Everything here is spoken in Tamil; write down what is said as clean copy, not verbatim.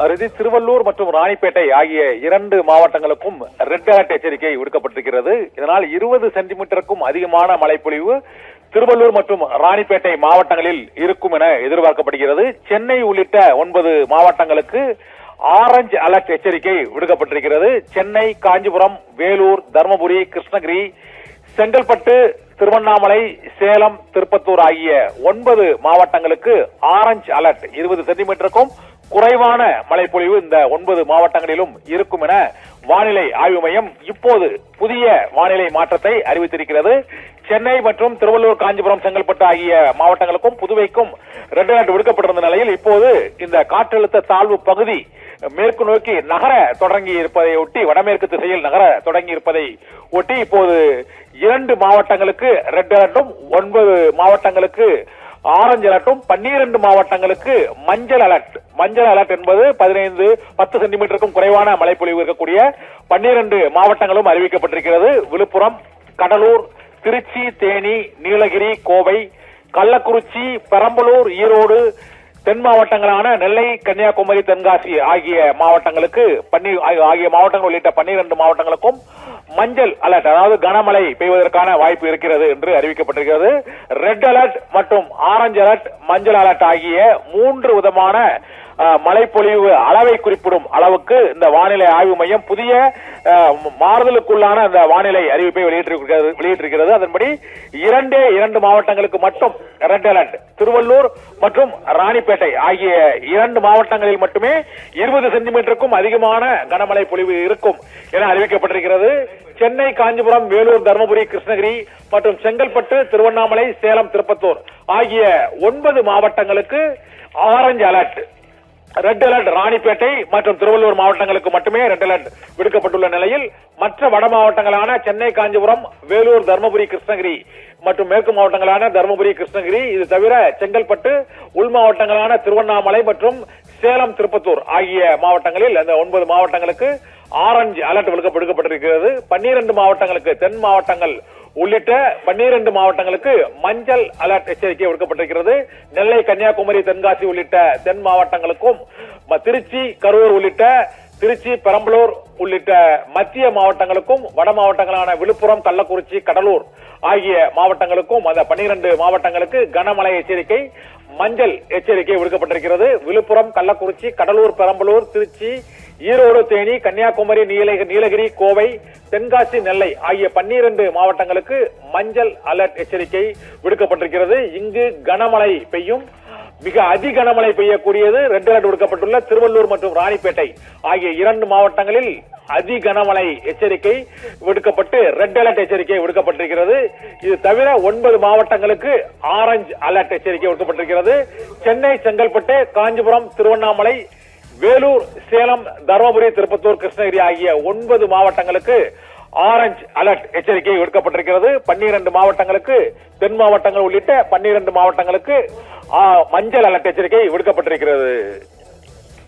அருதி திருவள்ளூர் மற்றும் ராணிப்பேட்டை ஆகிய 2 மாவட்டங்களுக்கும் ரெட் அலர்ட் எச்சரிக்கை விடுக்கப்பட்டிருக்கிறது. இதனால் 20 சென்டிமீட்டருக்கும் அதிகமான மழைப்பொழிவு திருவள்ளூர் மற்றும் ராணிப்பேட்டை மாவட்டங்களில் இருக்கும் என எதிர்பார்க்கப்படுகிறது. சென்னை உள்ளிட்ட 9 மாவட்டங்களுக்கு ஆரஞ்சு அலர்ட் எச்சரிக்கை விடுக்கப்பட்டிருக்கிறது. சென்னை, காஞ்சிபுரம், வேலூர், தருமபுரி, கிருஷ்ணகிரி, செங்கல்பட்டு, திருவண்ணாமலை, சேலம், திருப்பத்தூர் ஆகிய 9 மாவட்டங்களுக்கு ஆரஞ்சு அலர்ட் 20 சென்டிமீட்டருக்கும் குறைவான மழைப்பொழிவு இந்த 9 மாவட்டங்களிலும் இருக்கும் என வானிலை ஆய்வு மையம் இப்போது புதிய வானிலை மாற்றத்தை அறிவித்திருக்கிறது. சென்னை மற்றும் திருவள்ளூர், காஞ்சிபுரம், செங்கல்பட்டு ஆகிய மாவட்டங்களுக்கும் புதுவைக்கும் ரெட் அலர்ட் விடுக்கப்பட்டிருந்த நிலையில் இப்போது இந்த காற்றழுத்த தாழ்வு பகுதி மேற்கு நோக்கி நகர தொடங்கி இருப்பதை ஒட்டி, வடமேற்கு திசையில் நகர தொடங்கி இருப்பதை ஒட்டி இப்போது 2 மாவட்டங்களுக்கு ரெட் அலர்ட்டும் 9 மாவட்டங்களுக்கு ஆரஞ்சு அலர்ட்டும் 12 மாவட்டங்களுக்கு மஞ்சள் அலர்ட். மஞ்சள் அலர்ட் என்பது 10 சென்டிமீட்டருக்கும் குறைவான மழைப்பொழிவு இருக்கக்கூடிய 12 மாவட்டங்களும் அறிவிக்கப்பட்டிருக்கிறது. விழுப்புரம், கடலூர், திருச்சி, தேனி, நீலகிரி, கோவை, கள்ளக்குறிச்சி, பெரம்பலூர், ஈரோடு, தென் மாவட்டங்களான நெல்லை, கன்னியாகுமரி, தென்காசி ஆகிய மாவட்டங்களுக்கு ஆகிய மாவட்டங்கள் உள்ளிட்ட 12 மாவட்டங்களுக்கும் மஞ்சள் அலர்ட், அதாவது கனமழை பெய்வதற்கான வாய்ப்பு இருக்கிறது என்று அறிவிக்கப்பட்டிருக்கிறது. ரெட் அலர்ட் மற்றும் ஆரஞ்சு அலர்ட், மஞ்சள் அலர்ட் ஆகிய 3 விதமான மழைப்பொழிவு அளவை குறிப்பிடும் அளவுக்கு இந்த வானிலை ஆய்வு மையம் புதிய மாறுதலுக்குள்ளான அந்த வானிலை அறிவிப்பை வெளியிட்டிருக்கிறது. அதன்படி 2 மாவட்டங்களுக்கு மட்டும் ரெட் அலர்ட். திருவள்ளூர் மற்றும் ராணிப்பேட்டை ஆகிய 2 மாவட்டங்களில் மட்டுமே 20 சென்டிமீட்டருக்கும் அதிகமான கனமழை பொழிவு இருக்கும் என அறிவிக்கப்பட்டிருக்கிறது. சென்னை, காஞ்சிபுரம், வேலூர், தருமபுரி, கிருஷ்ணகிரி மற்றும் செங்கல்பட்டு, திருவண்ணாமலை, சேலம், திருப்பத்தூர் ஆகிய 9 மாவட்டங்களுக்கு orange alert. Red alert Ranipet மற்றும் திருவள்ளூர் மாவட்டங்களுக்கு மட்டுமே ரெட் அலர்ட் விடுக்கப்பட்டுள்ள நிலையில் மற்ற வட மாவட்டங்களான சென்னை, காஞ்சிபுரம், வேலூர், தருமபுரி, கிருஷ்ணகிரி மற்றும் மேற்கு மாவட்டங்களான தருமபுரி, கிருஷ்ணகிரி, இது தவிர செங்கல்பட்டு, உள் மாவட்டங்களான திருவண்ணாமலை மற்றும் சேலம், திருப்பத்தூர் ஆகிய மாவட்டங்களில் அந்த 9 மாவட்டங்களுக்கு ஆரஞ்சு அலர்ட் விடுக்கப்பட்டிருக்கிறது. 12 மாவட்டங்களுக்கு, தென் மாவட்டங்கள் உள்ளிட்ட 12 மாவட்டங்களுக்கு மஞ்சள் அலர்ட் எச்சரிக்கை விடுக்கப்பட்டிருக்கிறது. நெல்லை, கன்னியாகுமரி, தென்காசி உள்ளிட்ட தென் மாவட்டங்களுக்கும், திருச்சி, கரூர் உள்ளிட்ட திருச்சி, பெரம்பலூர் உள்ளிட்ட மத்திய மாவட்டங்களுக்கும், வட மாவட்டங்களான விழுப்புரம், கள்ளக்குறிச்சி, கடலூர் ஆகிய மாவட்டங்களுக்கும் அந்த 12 மாவட்டங்களுக்கு கனமழை எச்சரிக்கை, மஞ்சள் எச்சரிக்கை விடுக்கப்பட்டிருக்கிறது. விழுப்புரம், கள்ளக்குறிச்சி, கடலூர், பெரம்பலூர், திருச்சி, ஈரோடு, தேனி, கன்னியாகுமரி, நீலகிரி, கோவை, தென்காசி, நெல்லை ஆகிய 12 மாவட்டங்களுக்கு மஞ்சள் அலர்ட் எச்சரிக்கை விடுக்கப்பட்டிருக்கிறது. இங்கு கனமழை பெய்யும், மிக அதி கனமழை பெய்யக்கூடியது ரெட் அலர்ட் விடுக்கப்பட்டுள்ள திருவள்ளூர் மற்றும் ராணிப்பேட்டை ஆகிய 2 மாவட்டங்களில் அதி கனமழை எச்சரிக்கை விடுக்கப்பட்டு ரெட் அலர்ட் எச்சரிக்கை விடுக்கப்பட்டிருக்கிறது. இது தவிர 9 மாவட்டங்களுக்கு ஆரஞ்சு அலர்ட் எச்சரிக்கை விடுக்கப்பட்டிருக்கிறது. சென்னை, செங்கல்பட்டு, காஞ்சிபுரம், திருவண்ணாமலை, வேலூர், சேலம், தருமபுரி, திருப்பத்தூர், கிருஷ்ணகிரி ஆகிய 9 மாவட்டங்களுக்கு ஆரஞ்சு அலர்ட் எச்சரிக்கை விடுக்கப்பட்டிருக்கிறது. 12 மாவட்டங்களுக்கு, தென் மாவட்டங்கள் உள்ளிட்ட 12 மாவட்டங்களுக்கு மஞ்சள் அலர்ட் எச்சரிக்கை விடுக்கப்பட்டிருக்கிறது.